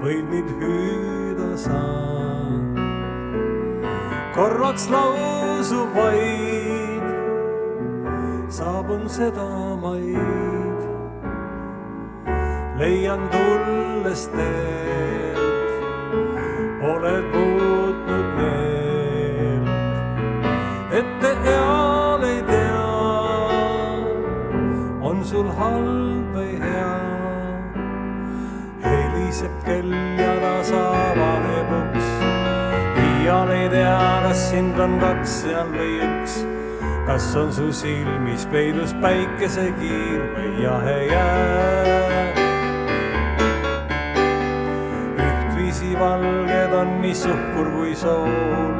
võid nüüd hüüda sa. Korraks lausu vaid, saabun seda maid. Leian tulles teelt, oled muutnud meelt. Ette eal ei tea, on sul halb või hea. Heliseb kell ja ta saavaneb uks. Iial ei tea, kas sind on kaks seal või üks. Kas on su silmis peidus päikesekiir või jahe jää. Ühtviisi valged on nii suhkur kui sool.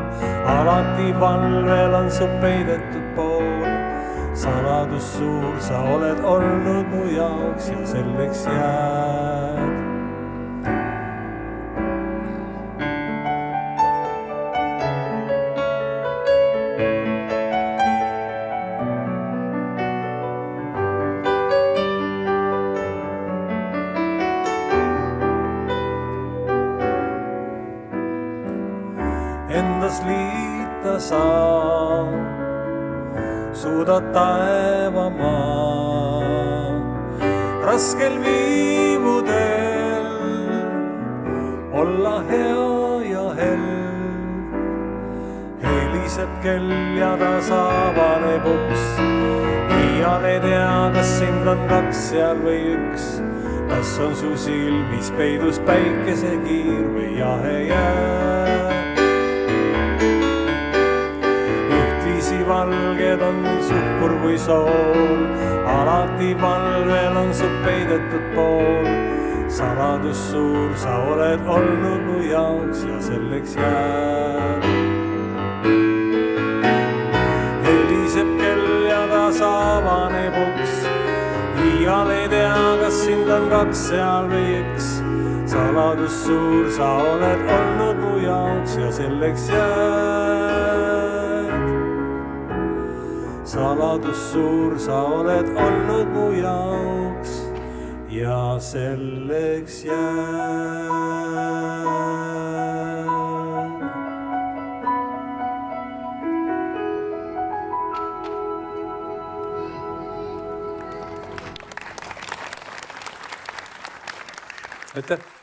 Alati valvel on su peidetud pool. Saladus suur sa oled olnud mu jaoks ja selleks jääd. Endas liita sa suudad taevamaa. Raskel viivudel olla hea ja hell. Heliseb kell ja ta saavaneb uks. Iial ei tea, kas sind on kaks seal või üks. Kas on su silmis peidus päikesekiir või jahe jää. Valged on suhkur kui sool. Alati valvel on su peidetud pool. Saladus suur sa oled olnud mu jaoks ja selleks jääd. Heliseb kell ja ta saavaneb uks. Iial ei tea, kas sind on kaks seal või üks. Saladus suur sa oled olnud mu jaoks ja selleks jääd. Saladus suur sa oled olnud mu jaoks ja selleks jääd. Aitäh!